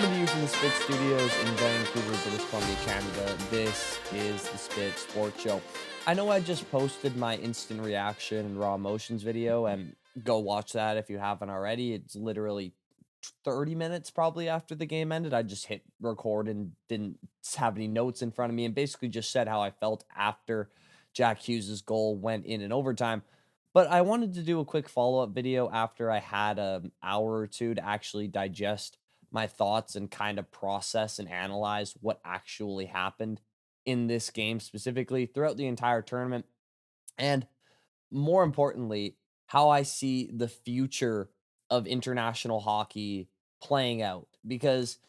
Coming to you from the Spit Studios in Vancouver, British Columbia, Canada. This is the Spit Sports Show. I know I just posted my instant reaction and raw emotions video, and go watch that if you haven't already. It's literally 30 minutes probably after the game ended. I just hit record and didn't have any notes in front of me and basically just said how I felt after Jack Hughes's goal went in overtime. But I wanted to do a quick follow-up video after I had an hour or two to actually digest my thoughts and kind of process and analyze what actually happened in this game specifically throughout the entire tournament. And more importantly, how I see the future of international hockey playing out. Because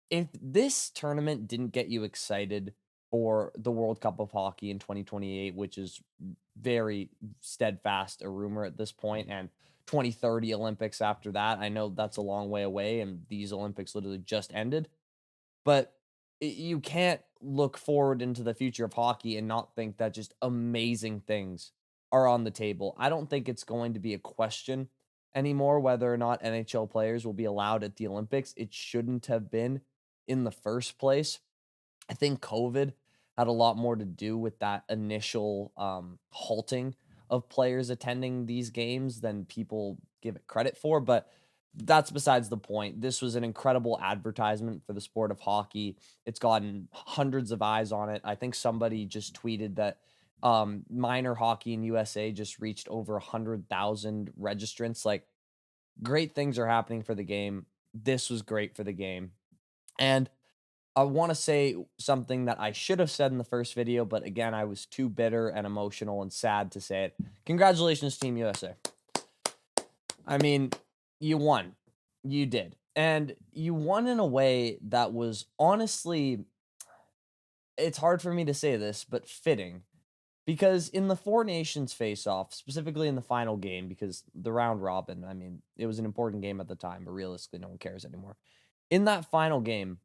if this tournament didn't get you excited for the World Cup of Hockey in 2028, which is very steadfast a rumor at this point, and 2030 Olympics after that, I know that's a long way away, and these Olympics literally just ended. But you can't look forward into the future of hockey and not think that just amazing things are on the table. I don't think it's going to be a question anymore whether or not NHL players will be allowed at the Olympics. It shouldn't have been in the first place. I think COVID had a lot more to do with that initial halting of players attending these games than people give it credit for. But that's besides the point. This was an incredible advertisement for the sport of hockey. It's gotten hundreds of eyes on it. I think somebody just tweeted that minor hockey in USA just reached over 100,000 registrants. Like, great things are happening for the game. This was great for the game. And I want to say something that I should have said in the first video, but again, I was too bitter and emotional and sad to say it. Congratulations, Team USA. I mean, you won. You did. And you won in a way that was honestly, it's hard for me to say this, but fitting. Because in the Four Nations face-off, specifically in the final game, because the round robin, I mean, it was an important game at the time, but realistically, no one cares anymore. In that final game,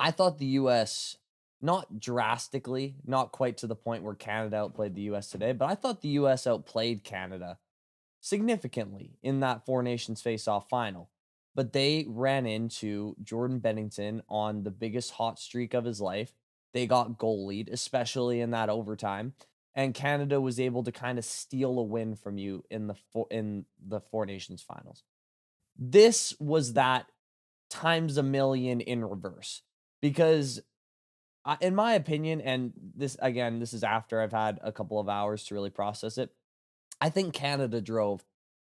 I thought the US, not drastically, not quite to the point where Canada outplayed the US today, but I thought the US outplayed Canada significantly in that Four Nations face-off final. But they ran into Jordan Bennington on the biggest hot streak of his life. They got goalied, especially in that overtime, and Canada was able to kind of steal a win from you in the Four Nations finals. This was that times a million in reverse because in my opinion, and this again, this is after I've had a couple of hours to really process it. I think Canada drove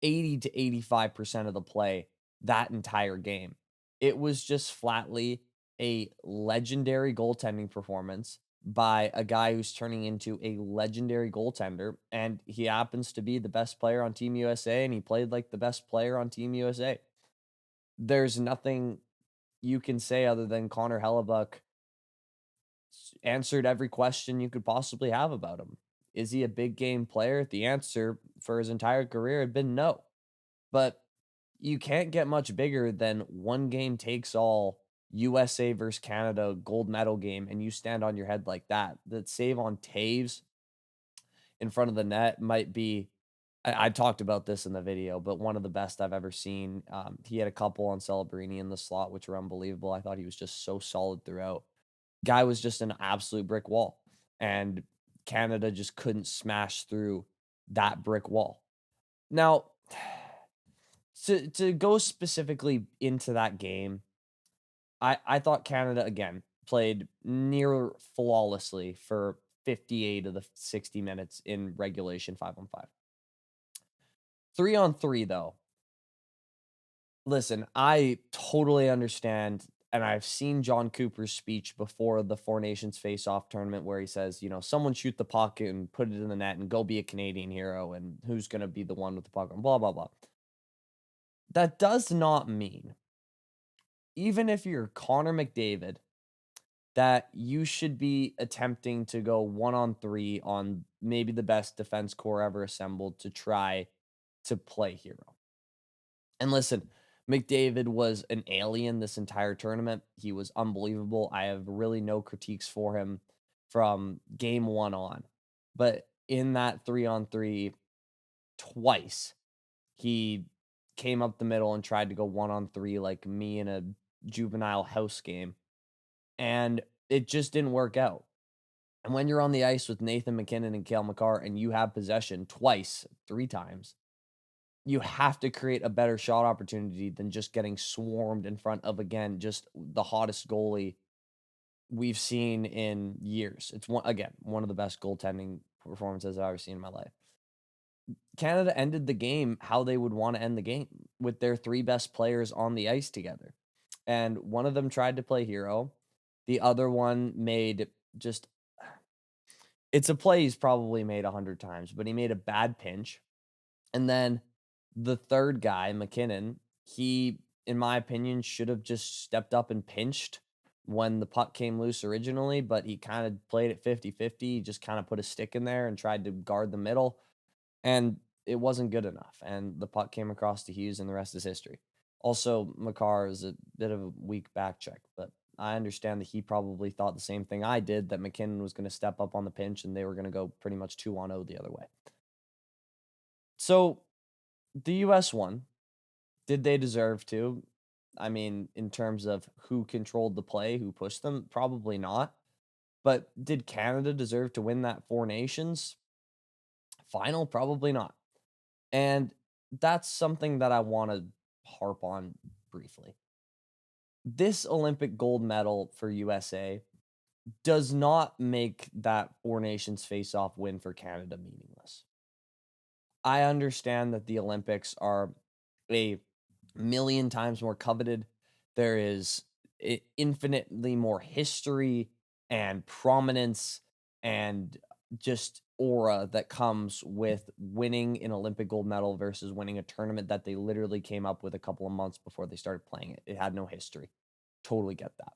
80 to 85% of the play that entire game. It was just flatly a legendary goaltending performance by a guy who's turning into a legendary goaltender, and he happens to be the best player on Team USA, and he played like the best player on Team USA. There's nothing you can say other than Connor Hellebuck answered every question you could possibly have about him. Is he a big game player? The answer for his entire career had been no. But you can't get much bigger than one game takes all USA versus Canada gold medal game, and you stand on your head like that. That save on Taves in front of the net might be. I talked about this in the video, but one of the best I've ever seen. He had a couple on Celebrini in the slot, which were unbelievable. I thought he was just so solid throughout. Guy was just an absolute brick wall, and Canada just couldn't smash through that brick wall. Now, to go specifically into that game, I thought Canada again played near flawlessly for 58 of the 60 minutes in regulation 5-on-5. 3-on-3 though. Listen, I totally understand, and I've seen John Cooper's speech before the Four Nations face-off tournament where he says, you know, someone shoot the puck and put it in the net and go be a Canadian hero, and who's going to be the one with the puck and blah, blah, blah. That does not mean, even if you're Connor McDavid, that you should be attempting to go 1-on-3 on maybe the best defense core ever assembled to try to play hero. And listen, McDavid was an alien this entire tournament. He was unbelievable. I have really no critiques for him from game one on. But in that 3-on-3, twice, he came up the middle and tried to go 1-on-3 like me in a juvenile house game, and it just didn't work out. And when you're on the ice with Nathan McKinnon and Cale Makar and you have possession twice, 3 times, you have to create a better shot opportunity than just getting swarmed in front of, again, just the hottest goalie we've seen in years. It's one of the best goaltending performances I've ever seen in my life. Canada ended the game how they would want to end the game, with their 3 best players on the ice together. And one of them tried to play hero. The other one made just it's a play he's probably made 100 times, but he made a bad pinch. And then the third guy, McKinnon, he, in my opinion, should have just stepped up and pinched when the puck came loose originally, but he kind of played it 50-50. He just kind of put a stick in there and tried to guard the middle, and it wasn't good enough. And the puck came across to Hughes, and the rest is history. Also, Makar is a bit of a weak back check, but I understand that he probably thought the same thing I did, that McKinnon was going to step up on the pinch and they were going to go pretty much 2-on-0 the other way. So the US won. Did they deserve to? I mean, in terms of who controlled the play, who pushed them, probably not. But did Canada deserve to win that Four Nations final? Probably not. And that's something that I want to harp on briefly. This Olympic gold medal for USA does not make that Four Nations face-off win for Canada meaningless. I understand that the Olympics are a million times more coveted. There is infinitely more history and prominence and just aura that comes with winning an Olympic gold medal versus winning a tournament that they literally came up with a couple of months before they started playing it. It had no history. Totally get that.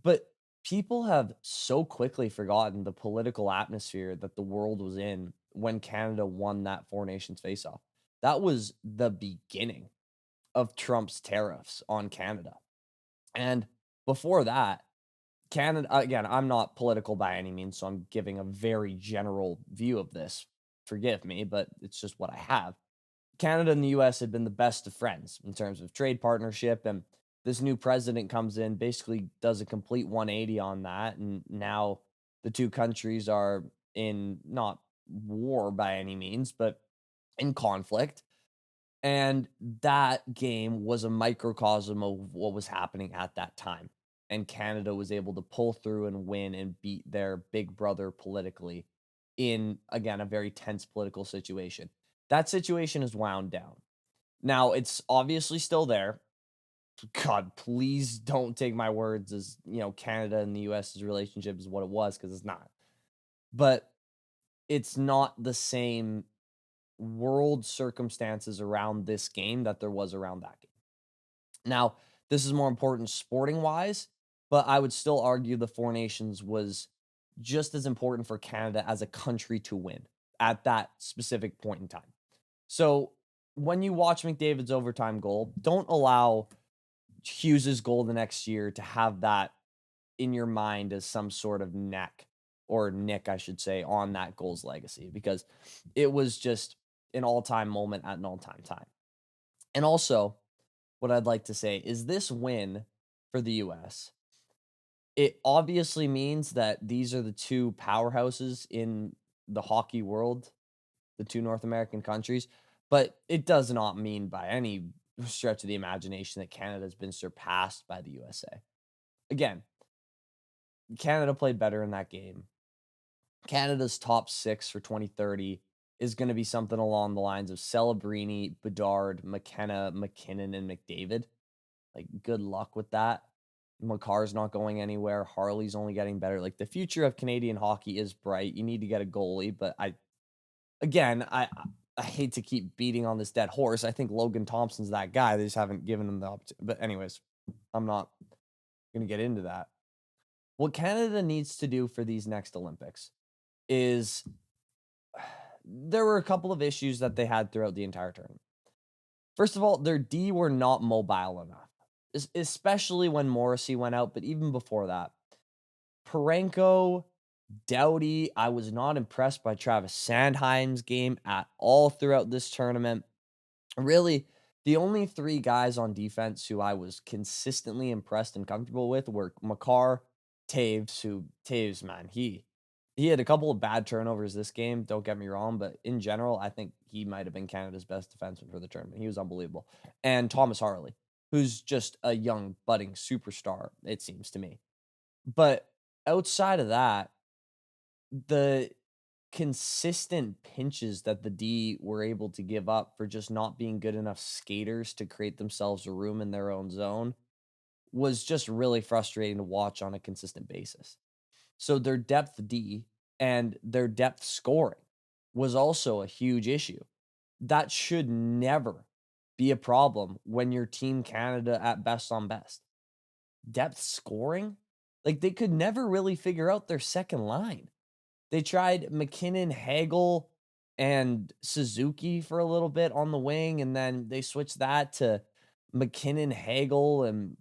But people have so quickly forgotten the political atmosphere that the world was in when Canada won that Four Nations face-off. That was the beginning of Trump's tariffs on Canada. And before that, Canada, again, I'm not political by any means, so I'm giving a very general view of this. Forgive me, but it's just what I have. Canada and the US had been the best of friends in terms of trade partnership, and this new president comes in, basically does a complete 180 on that, and now the two countries are in not war by any means, but in conflict. And that game was a microcosm of what was happening at that time. And Canada was able to pull through and win and beat their big brother politically in, again, a very tense political situation. That situation is wound down. Now, it's obviously still there. God, please don't take my words as, Canada and the US's relationship is what it was, because it's not. But it's not the same world circumstances around this game that there was around that game. Now, this is more important sporting wise, but I would still argue the Four Nations was just as important for Canada as a country to win at that specific point in time. So when you watch McDavid's overtime goal, don't allow Hughes's goal the next year to have that in your mind as some sort of nick, I should say, on that goal's legacy, because it was just an all-time moment at an all-time time. And also, what I'd like to say is this win for the US, it obviously means that these are the two powerhouses in the hockey world, the two North American countries, but it does not mean by any stretch of the imagination that Canada has been surpassed by the USA. Again, Canada played better in that game. Canada's top 6 for 2030 is going to be something along the lines of Celebrini, Bedard, McKenna, McKinnon, and McDavid. Like, good luck with that. Makar's not going anywhere. Harley's only getting better. Like, the future of Canadian hockey is bright. You need to get a goalie, but I hate to keep beating on this dead horse. I think Logan Thompson's that guy. They just haven't given him the opportunity. But anyways, I'm not going to get into that. What Canada needs to do for these next Olympics is, there were a couple of issues that they had throughout the entire tournament. First of all, their D were not mobile enough, especially when Morrissey went out, but even before that. Parenko, Doughty, I was not impressed by Travis Sandheim's game at all throughout this tournament. Really, The only 3 guys on defense who I was consistently impressed and comfortable with were Makar, Taves, Taves, man, he had a couple of bad turnovers this game, don't get me wrong, but in general, I think he might have been Canada's best defenseman for the tournament. He was unbelievable. And Thomas Harley, who's just a young budding superstar, it seems to me. But outside of that, the consistent pinches that the D were able to give up for just not being good enough skaters to create themselves a room in their own zone was just really frustrating to watch on a consistent basis. So their depth D and their depth scoring was also a huge issue. That should never be a problem when you're Team Canada at best on best. Depth scoring? Like, they could never really figure out their second line. They tried McKinnon, Hagel, and Suzuki for a little bit on the wing, and then they switched that to McKinnon, Hagel, and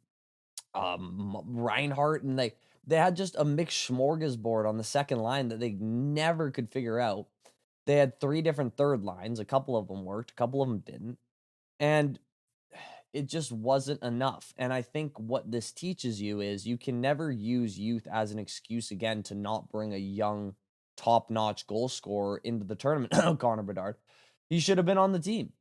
Reinhardt, and they had just a mixed smorgasbord on the second line that they never could figure out. They had 3 different third lines. A couple of them worked, a couple of them didn't, and it just wasn't enough. And I think what this teaches you is you can never use youth as an excuse again to not bring a young, top-notch goal scorer into the tournament. Connor Bedard, he should have been on the team.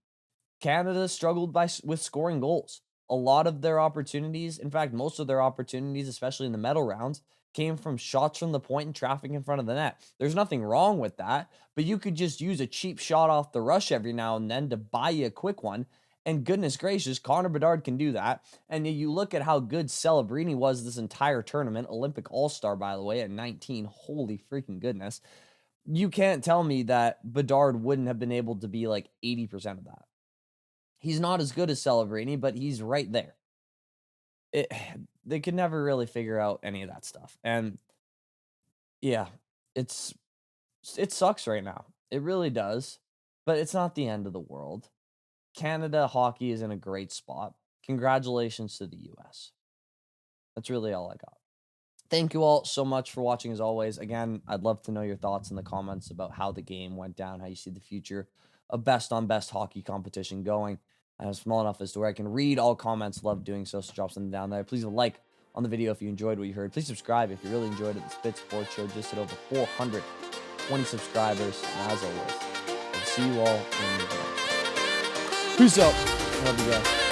Canada struggled with scoring goals. A lot of their opportunities, in fact, most of their opportunities, especially in the medal rounds, came from shots from the point and traffic in front of the net. There's nothing wrong with that, but you could just use a cheap shot off the rush every now and then to buy you a quick one. And goodness gracious, Connor Bedard can do that. And you look at how good Celebrini was this entire tournament, Olympic All-Star, by the way, at 19. Holy freaking goodness. You can't tell me that Bedard wouldn't have been able to be like 80% of that. He's not as good as Celebrini, but he's right there. They could never really figure out any of that stuff. And yeah, it sucks right now. It really does. But it's not the end of the world. Canada hockey is in a great spot. Congratulations to the US. That's really all I got. Thank you all so much for watching as always. Again, I'd love to know your thoughts in the comments about how the game went down, how you see the future of best on best hockey competition going. I'm small enough as to where I can read all comments. Love doing so, so drop something down there. Please leave a like on the video if you enjoyed what you heard. Please subscribe if you really enjoyed it. The Spit Sports Show just hit over 420 subscribers. And as always, I'll see you all in the next one. Peace out. Love you guys.